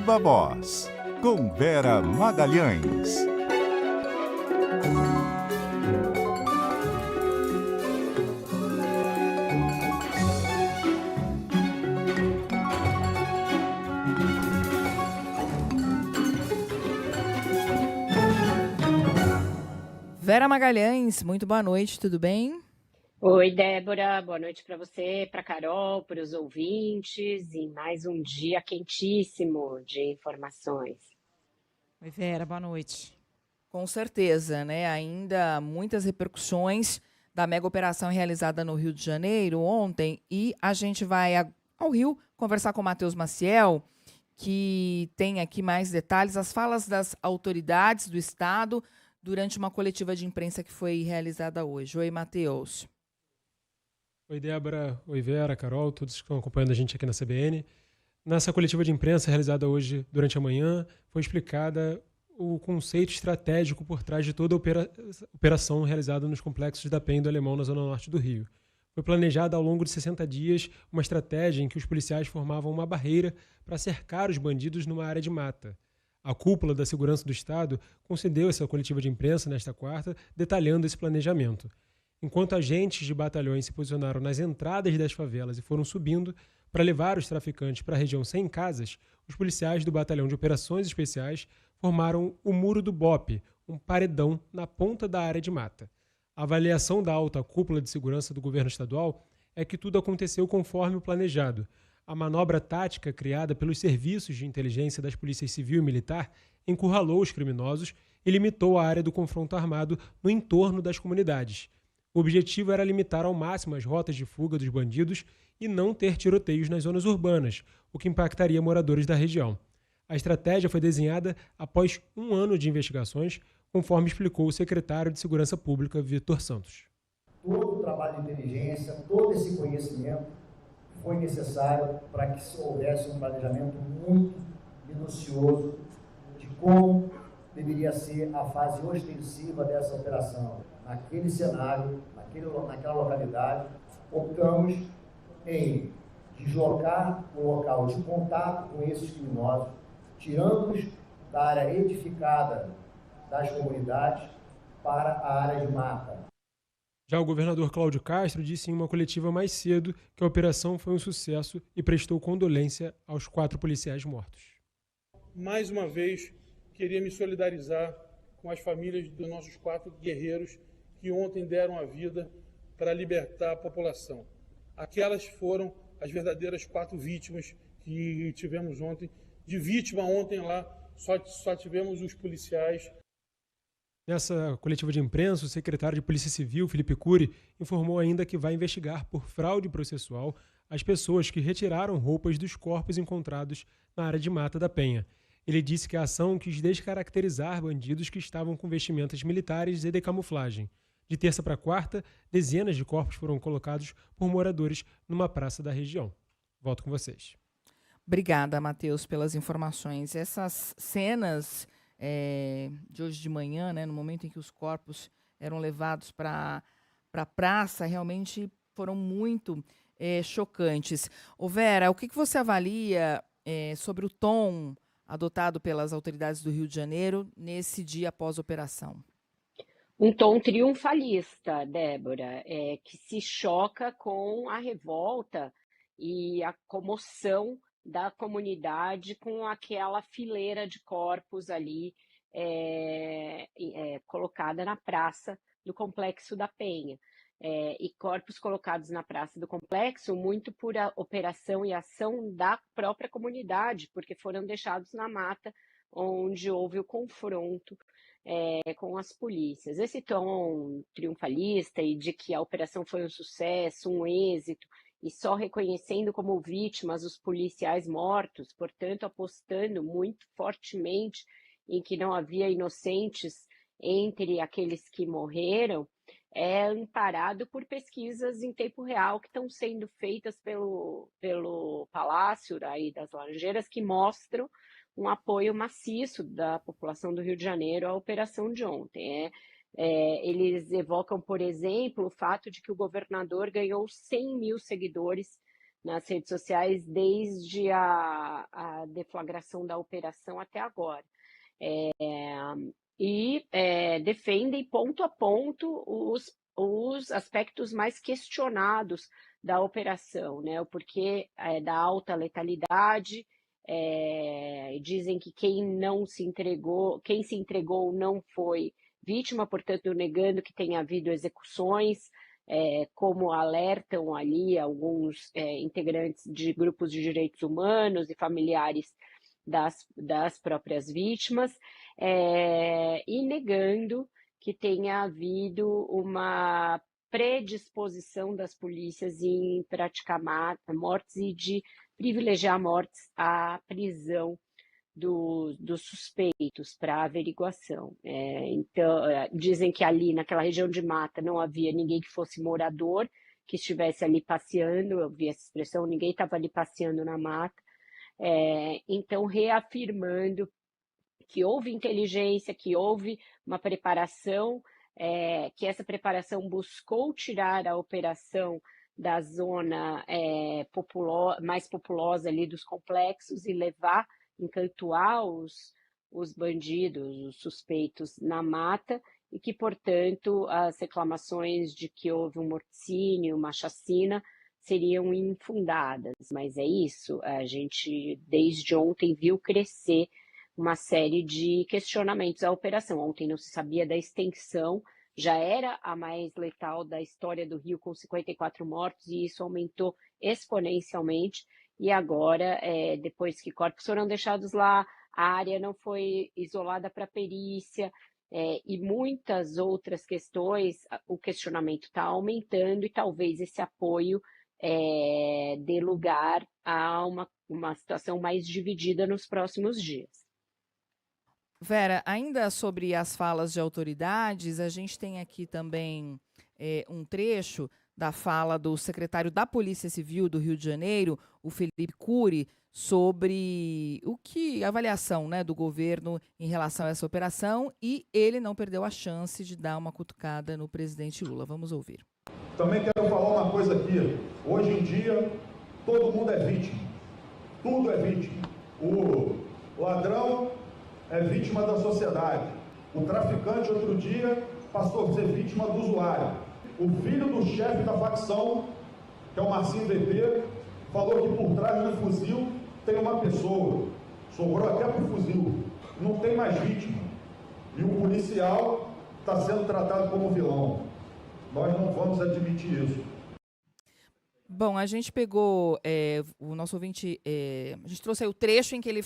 Viva Voz, com Vera Magalhães. Vera Magalhães, muito boa noite, tudo bem? Oi, Débora, boa noite para você, para Carol, para os ouvintes e mais um dia quentíssimo de informações. Oi, Vera, boa noite. Com certeza, né? Ainda muitas repercussões da mega operação realizada no Rio de Janeiro ontem e a gente vai ao Rio conversar com o Matheus Maciel, que tem aqui mais detalhes, as falas das autoridades do Estado durante uma coletiva de imprensa que foi realizada hoje. Oi, Matheus. Oi, Débora. Oi, Vera, Carol, todos que estão acompanhando a gente aqui na CBN. Nessa coletiva de imprensa realizada hoje durante a manhã, foi explicada o conceito estratégico por trás de toda a operação realizada nos complexos da Penha e do Alemão, na zona norte do Rio. Foi planejada ao longo de 60 dias uma estratégia em que os policiais formavam uma barreira para cercar os bandidos numa área de mata. A cúpula da Segurança do Estado concedeu essa coletiva de imprensa nesta quarta, detalhando esse planejamento. Enquanto agentes de batalhões se posicionaram nas entradas das favelas e foram subindo para levar os traficantes para a região sem casas, os policiais do Batalhão de Operações Especiais formaram o Muro do Bope, um paredão na ponta da área de mata. A avaliação da alta cúpula de segurança do governo estadual é que tudo aconteceu conforme o planejado. A manobra tática criada pelos serviços de inteligência das polícias civil e militar encurralou os criminosos e limitou a área do confronto armado no entorno das comunidades. O objetivo era limitar ao máximo as rotas de fuga dos bandidos e não ter tiroteios nas zonas urbanas, o que impactaria moradores da região. A estratégia foi desenhada após um ano de investigações, conforme explicou o secretário de Segurança Pública, Vitor Santos. Todo o trabalho de inteligência, todo esse conhecimento foi necessário para que houvesse um planejamento muito minucioso de como deveria ser a fase ostensiva dessa operação. Naquele cenário, naquela localidade, optamos em deslocar o local de contato com esses criminosos, tirando-os da área edificada das comunidades para a área de mata. Já o governador Cláudio Castro disse em uma coletiva mais cedo que a operação foi um sucesso e prestou condolência aos 4 policiais mortos. Mais uma vez, queria me solidarizar com as famílias dos nossos 4 guerreiros que ontem deram a vida para libertar a população. Aquelas foram as verdadeiras 4 vítimas que tivemos ontem. De vítima ontem lá, só tivemos os policiais. Nessa coletiva de imprensa, o secretário de Polícia Civil, Felipe Cury, informou ainda que vai investigar por fraude processual as pessoas que retiraram roupas dos corpos encontrados na área de mata da Penha. Ele disse que a ação quis descaracterizar bandidos que estavam com vestimentas militares e de camuflagem. De terça para quarta, dezenas de corpos foram colocados por moradores numa praça da região. Volto com vocês. Obrigada, Matheus, pelas informações. Essas cenas de hoje de manhã, né, no momento em que os corpos eram levados para a praça, realmente foram muito chocantes. Ô Vera, o que você avalia sobre o tom adotado pelas autoridades do Rio de Janeiro nesse dia após a operação? Um tom triunfalista, Débora, que se choca com a revolta e a comoção da comunidade com aquela fileira de corpos ali colocada na praça do Complexo da Penha. E corpos colocados na praça do complexo muito por a operação e ação da própria comunidade, porque foram deixados na mata onde houve o confronto com as polícias. Esse tom triunfalista e de que a operação foi um sucesso, um êxito, e só reconhecendo como vítimas os policiais mortos, portanto apostando muito fortemente em que não havia inocentes entre aqueles que morreram, é amparado por pesquisas em tempo real que estão sendo feitas pelo Palácio aí das Laranjeiras, que mostram um apoio maciço da população do Rio de Janeiro à operação de ontem. Eles evocam, por exemplo, o fato de que o governador ganhou 100 mil seguidores nas redes sociais desde a deflagração da operação até agora. Defendem ponto a ponto os aspectos mais questionados da operação, né? O porquê da alta letalidade, dizem que quem se entregou não foi vítima, portanto, negando que tenha havido execuções, como alertam ali alguns integrantes de grupos de direitos humanos e familiares das próprias vítimas, e negando que tenha havido uma predisposição das polícias em praticar mortes e de privilegiar mortes à prisão dos suspeitos para averiguação. Então, dizem que ali naquela região de mata não havia ninguém que fosse morador, que estivesse ali passeando, eu vi essa expressão, ninguém estava ali passeando na mata. Então, reafirmando que houve inteligência, que houve uma preparação, que essa preparação buscou tirar a operação da zona mais populosa ali dos complexos e encantuar os bandidos, os suspeitos na mata, e que, portanto, as reclamações de que houve um morticínio, uma chacina, seriam infundadas. Mas é isso, a gente desde ontem viu crescer uma série de questionamentos à operação. Ontem não se sabia da extensão, já era a mais letal da história do Rio, com 54 mortos, e isso aumentou exponencialmente. E agora, depois que corpos foram deixados lá, a área não foi isolada para perícia, e muitas outras questões, o questionamento está aumentando, e talvez esse apoio dê lugar a uma situação mais dividida nos próximos dias. Vera, ainda sobre as falas de autoridades, a gente tem aqui também um trecho da fala do secretário da Polícia Civil do Rio de Janeiro, o Felipe Cury, sobre a avaliação, né, do governo em relação a essa operação, e ele não perdeu a chance de dar uma cutucada no presidente Lula. Vamos ouvir. Também quero falar uma coisa aqui. Hoje em dia, todo mundo é vítima. Tudo é vítima. O ladrão é vítima da sociedade. O traficante, outro dia, passou a ser vítima do usuário. O filho do chefe da facção, que é o Marcinho VP, falou que por trás do fuzil tem uma pessoa. Sobrou até pro fuzil. Não tem mais vítima. E o policial está sendo tratado como vilão. Nós não vamos admitir isso. Bom, a gente pegou, o nosso ouvinte, a gente trouxe aí o trecho em que ele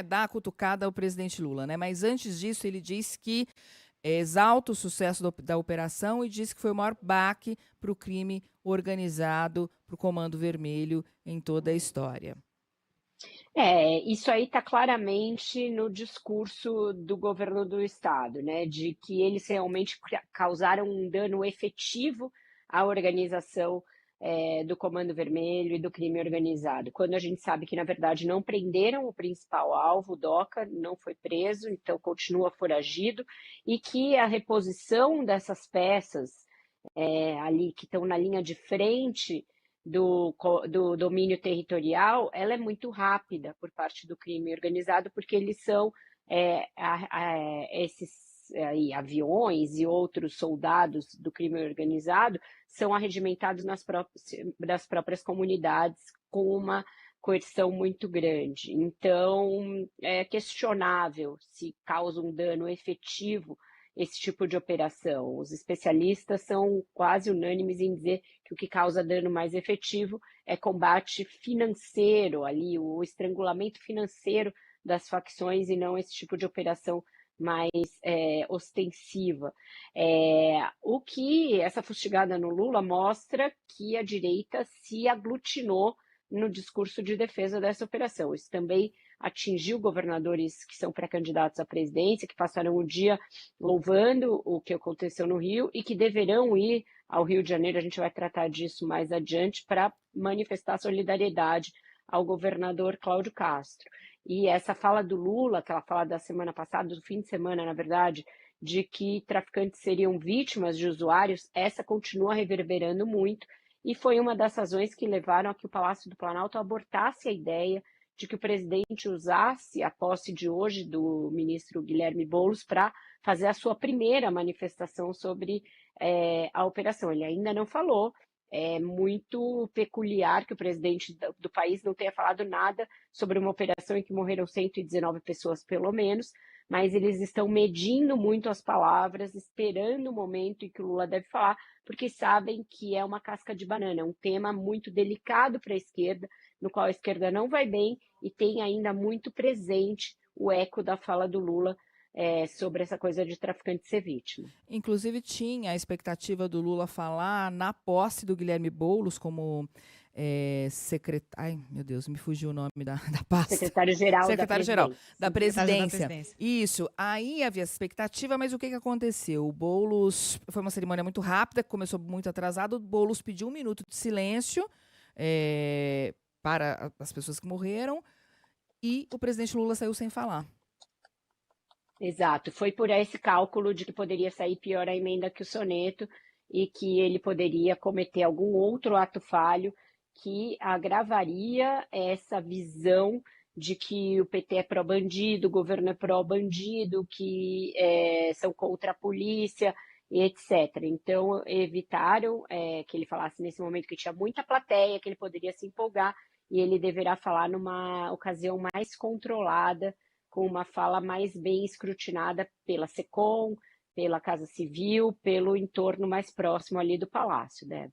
dá a cutucada ao presidente Lula, né? Mas antes disso ele diz que exalta o sucesso da operação e diz que foi o maior baque para o crime organizado, para o Comando Vermelho em toda a história. Isso aí está claramente no discurso do governo do estado, né? De que eles realmente causaram um dano efetivo à organização do Comando Vermelho e do crime organizado, quando a gente sabe que, na verdade, não prenderam o principal alvo, o Doca, não foi preso, então continua foragido, e que a reposição dessas peças ali que estão na linha de frente do domínio territorial, ela é muito rápida por parte do crime organizado, porque eles são esses aviões e outros soldados do crime organizado são arregimentados nas próprias comunidades com uma coerção muito grande. Então, é questionável se causa um dano efetivo esse tipo de operação. Os especialistas são quase unânimes em dizer que o que causa dano mais efetivo é combate financeiro, ali, o estrangulamento financeiro das facções, e não esse tipo de operação mais ostensiva. O que essa fustigada no Lula mostra que a direita se aglutinou no discurso de defesa dessa operação. Isso também atingiu governadores que são pré-candidatos à presidência, que passaram o dia louvando o que aconteceu no Rio e que deverão ir ao Rio de Janeiro, a gente vai tratar disso mais adiante, para manifestar solidariedade ao governador Cláudio Castro. E essa fala do Lula, aquela fala da semana passada, do fim de semana, na verdade, de que traficantes seriam vítimas de usuários, essa continua reverberando muito, e foi uma das razões que levaram a que o Palácio do Planalto abortasse a ideia de que o presidente usasse a posse de hoje do ministro Guilherme Boulos para fazer a sua primeira manifestação sobre a operação. Ele ainda não falou, é muito peculiar que o presidente do país não tenha falado nada sobre uma operação em que morreram 119 pessoas, pelo menos, mas eles estão medindo muito as palavras, esperando o momento em que o Lula deve falar, porque sabem que é uma casca de banana, é um tema muito delicado para a esquerda, no qual a esquerda não vai bem e tem ainda muito presente o eco da fala do Lula sobre essa coisa de traficante ser vítima. Inclusive tinha a expectativa do Lula falar na posse do Guilherme Boulos como secretário... Ai, meu Deus, me fugiu o nome da pasta. Secretário-geral da presidência. Isso. Aí havia essa expectativa, mas o que aconteceu? O Boulos... Foi uma cerimônia muito rápida, começou muito atrasado. O Boulos pediu 1 minuto de silêncio para as pessoas que morreram e o presidente Lula saiu sem falar. Exato. Foi por esse cálculo de que poderia sair pior a emenda que o soneto e que ele poderia cometer algum outro ato falho que agravaria essa visão de que o PT é pró-bandido, o governo é pró-bandido, que são contra a polícia, etc. Então, evitaram que ele falasse nesse momento que tinha muita plateia, que ele poderia se empolgar, e ele deverá falar numa ocasião mais controlada, com uma fala mais bem escrutinada pela SECOM, pela Casa Civil, pelo entorno mais próximo ali do Palácio, né?